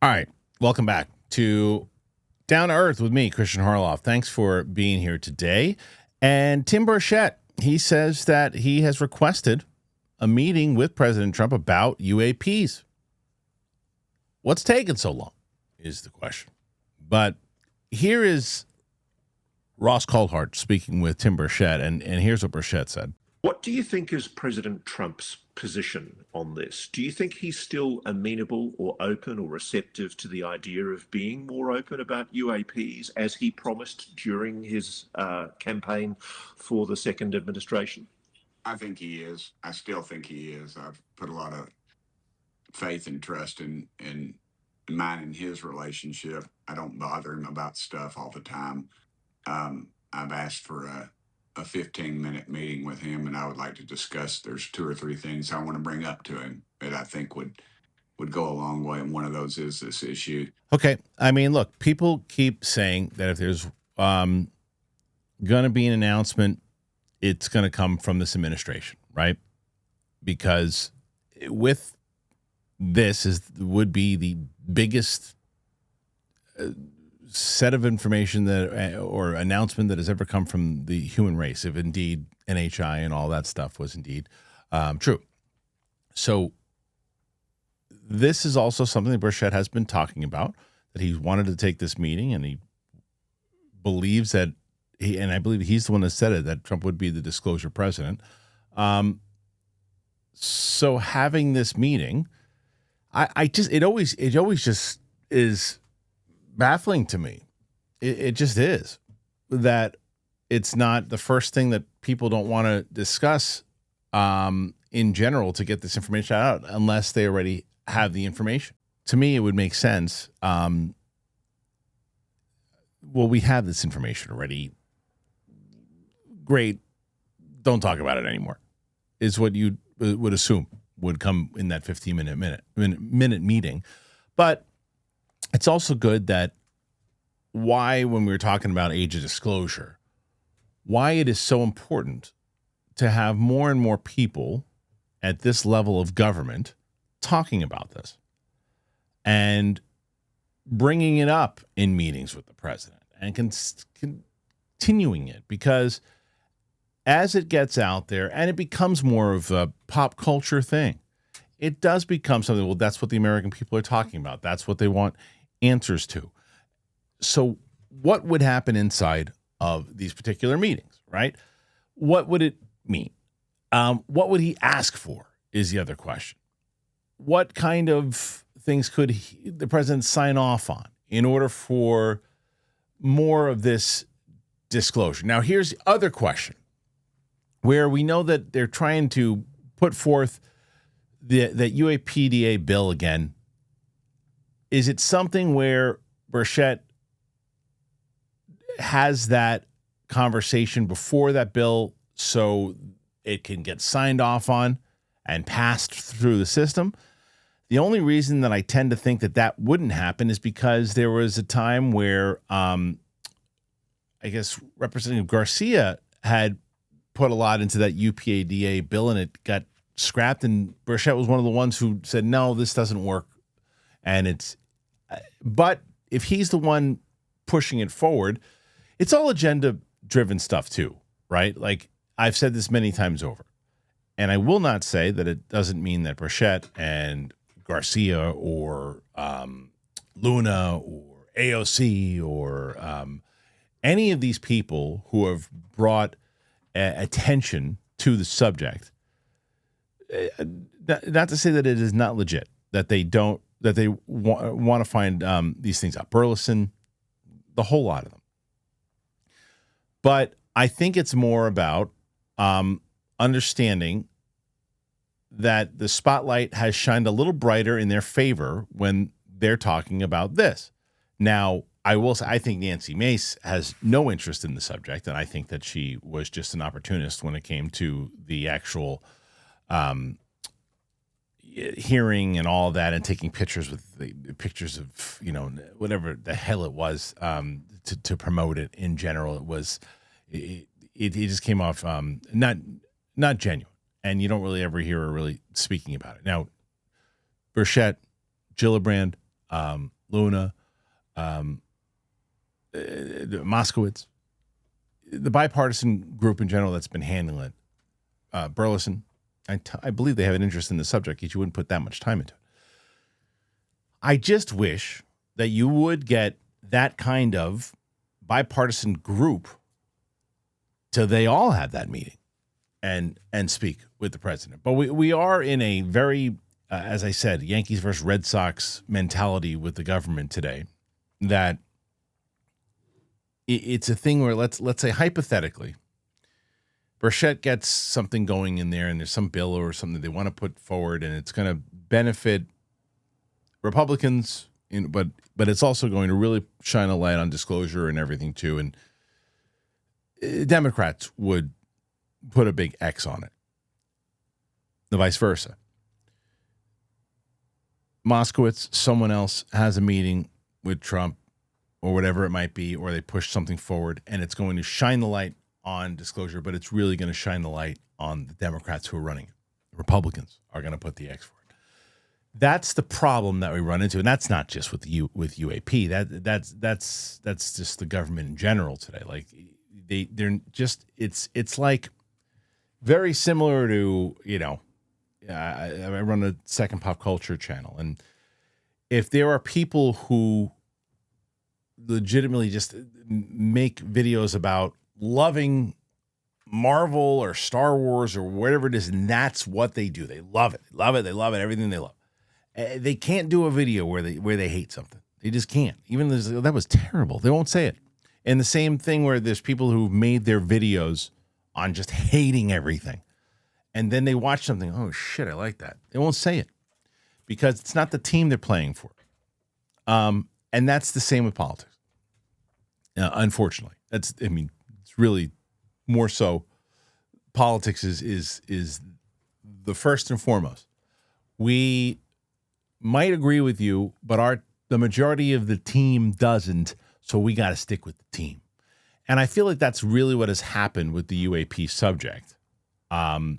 All right. Welcome back to Down to Earth with me, Kristian Harloff. Thanks for being here today. And Tim Burchett, he says that he has requested a meeting with President Trump about UAPs. What's taking so long is the question. But here is Ross Coulthart speaking with Tim Burchett, and here's what Burchett said. What do you think is President Trump's position on this? Do you think he's still amenable or open or receptive to the idea of being more open about UAPs as he promised during his campaign for the second administration? I think he is. I still think he is. I've put a lot of faith and trust in mine and his relationship. I don't bother him about stuff all the time. I've asked for a 15-minute meeting with him, and I would like to discuss. There's 2 or 3 things I want to bring up to him that I think would go a long way, and one of those is this issue. Okay. I mean, look, people keep saying that if there's going to be an announcement, it's going to come from this administration, right? Because with this would be the biggest set of information that or announcement that has ever come from the human race, if indeed NHI and all that stuff was indeed true. So this is also something that Burchett has been talking about, that he wanted to take this meeting, and he believes that and I believe he's the one that said it, that Trump would be the disclosure president. So having this meeting, it always just is baffling to me. It just is that it's not the first thing that people don't want to discuss in general to get this information out unless they already have the information. To me, it would make sense. Well, we have this information already. Great. Don't talk about it anymore, is what you would assume would come in that 15-minute meeting. But it's also good that when we were talking about age of disclosure, why it is so important to have more and more people at this level of government talking about this and bringing it up in meetings with the president and continuing it, because as it gets out there and it becomes more of a pop culture thing, it does become something, well, that's what the American people are talking about. That's what they want answers to. So what would happen inside of these particular meetings, right? What would it mean? What would he ask for is the other question. What kind of things could the president sign off on in order for more of this disclosure? Now, here's the other question, where we know that they're trying to put forth that UAPDA bill again. Is it something where Burchett has that conversation before that bill so it can get signed off on and passed through the system? The only reason that I tend to think that wouldn't happen is because there was a time where I guess Representative Garcia had put a lot into that UPADA bill, and it got scrapped, and Burchett was one of the ones who said, no, this doesn't work. But if he's the one pushing it forward, it's all agenda-driven stuff too, right? Like, I've said this many times over, and I will not say that it doesn't mean that Burchett and Garcia or Luna or AOC or any of these people who have brought attention to the subject, not to say that it is not legit, that they want to find these things out. Burleson, the whole lot of them. But I think it's more about understanding that the spotlight has shined a little brighter in their favor when they're talking about this. Now, I will say, I think Nancy Mace has no interest in the subject, and I think that she was just an opportunist when it came to the actual hearing and all of that, and taking pictures with the pictures of, whatever the hell it was, to promote it in general. It just came off not genuine, and you don't really ever hear her really speaking about it. Now, Burchett, Gillibrand, Luna, Moskowitz, the bipartisan group in general that's been handling it, Burleson. I believe they have an interest in the subject, yet you wouldn't put that much time into it. I just wish that you would get that kind of bipartisan group till they all have that meeting and speak with the president. But we are in a very, as I said, Yankees versus Red Sox mentality with the government today, that it's a thing where let's say hypothetically, Burchett gets something going in there and there's some bill or something they want to put forward and it's going to benefit Republicans, but it's also going to really shine a light on disclosure and everything too. And Democrats would put a big X on it. The vice versa. Moskowitz, someone else has a meeting with Trump or whatever it might be, or they push something forward and it's going to shine the light on disclosure, but it's really going to shine the light on the Democrats who are running it. The Republicans are going to put the X for it. That's the problem that we run into, and that's not just with UAP. That's just the government in general today. Like they're just it's like very similar to I run a Second Pop Culture channel, and if there are people who legitimately just make videos about loving Marvel or Star Wars or whatever it is, and that's what they do. They love it. Everything they love. They can't do a video where they hate something. They just can't. Even that was terrible. They won't say it. And the same thing where there's people who've made their videos on just hating everything. And then they watch something, oh shit, I like that. They won't say it because it's not the team they're playing for. And that's the same with politics. Unfortunately, it's really more so. Politics is the first and foremost. We might agree with you, but the majority of the team doesn't. So we got to stick with the team. And I feel like that's really what has happened with the UAP subject. But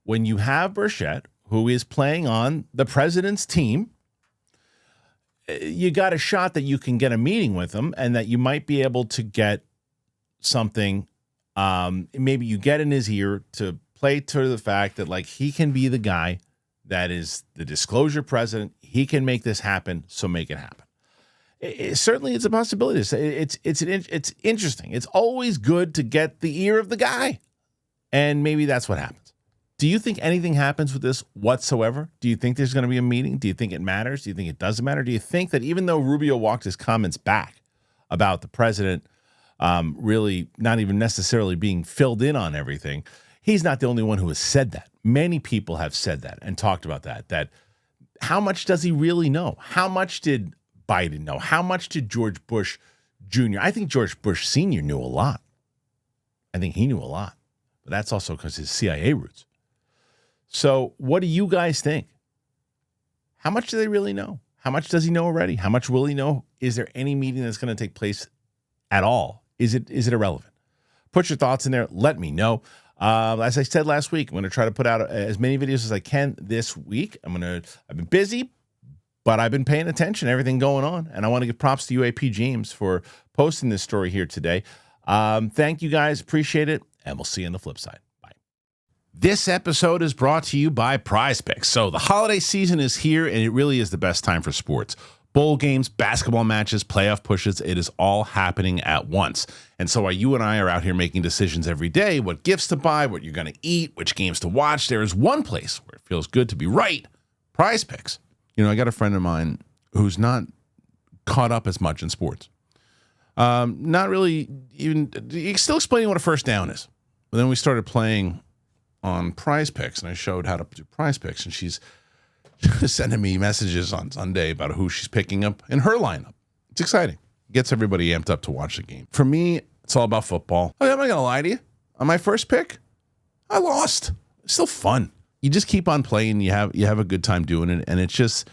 when you have Burchett, who is playing on the president's team, you got a shot that you can get a meeting with him and that you might be able to get something. Maybe you get in his ear to play to the fact that like he can be the guy that is the disclosure president. He can make this happen. So make it happen. Certainly it's a possibility. It's interesting. It's always good to get the ear of the guy. And maybe that's what happens. Do you think anything happens with this whatsoever? Do you think there's going to be a meeting? Do you think it matters? Do you think it doesn't matter? Do you think that even though Rubio walked his comments back about the president really not even necessarily being filled in on everything, he's not the only one who has said that. Many people have said that and talked about that how much does he really know? How much did Biden know? How much did George Bush Jr.? I think George Bush Sr. knew a lot. I think he knew a lot. But that's also because his CIA roots. So what do you guys think? How much do they really know? How much does he know already? How much will he know? Is there any meeting that's going to take place at all? Is it irrelevant? Put your thoughts in there. Let me know. As I said last week, I'm going to try to put out as many videos as I can this week. I've been busy, but I've been paying attention to everything going on. And I want to give props to UAP James for posting this story here today. Thank you guys. Appreciate it. And we'll see you on the flip side. Bye. This episode is brought to you by Prize Picks. So the holiday season is here, and it really is the best time for sports. Bowl games, basketball matches, playoff pushes, it is all happening at once. And so while you and I are out here making decisions every day, what gifts to buy, what you're going to eat, which games to watch, there is one place where it feels good to be right, Prize Picks. I got a friend of mine who's not caught up as much in sports. Not really even, he's still explaining what a first down is. But then we started playing on Prize Picks, and I showed how to do Prize Picks, and she's sending me messages on Sunday about who she's picking up in her lineup. It's exciting. It gets everybody amped up to watch the game. For me, it's all about football. I'm not going to lie to you. On my first pick, I lost. It's still fun. You just keep on playing. You have a good time doing it, and it's just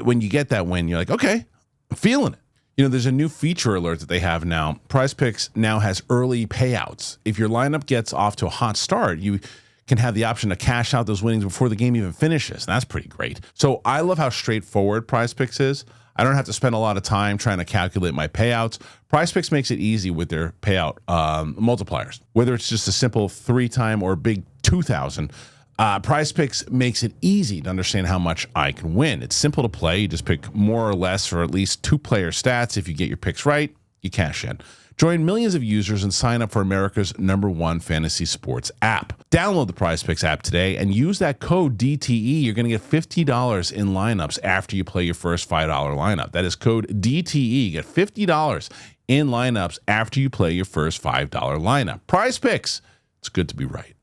when you get that win, you're like, okay, I'm feeling it. There's a new feature alert that they have now. Prize Picks now has early payouts. If your lineup gets off to a hot start, you can have the option to cash out those winnings before the game even finishes. And that's pretty great. So I love how straightforward Prize Picks is. I don't have to spend a lot of time trying to calculate my payouts. Prize Picks makes it easy with their payout multipliers. Whether it's just a simple 3-time or big 2,000, Prize Picks makes it easy to understand how much I can win. It's simple to play. You just pick more or less for at least 2-player stats. If you get your picks right, you cash in. Join millions of users and sign up for America's #1 fantasy sports app. Download the Prize Picks app today and use that code DTE. You're going to get $50 in lineups after you play your first $5 lineup. That is code DTE. Get $50 in lineups after you play your first $5 lineup. Prize Picks. It's good to be right.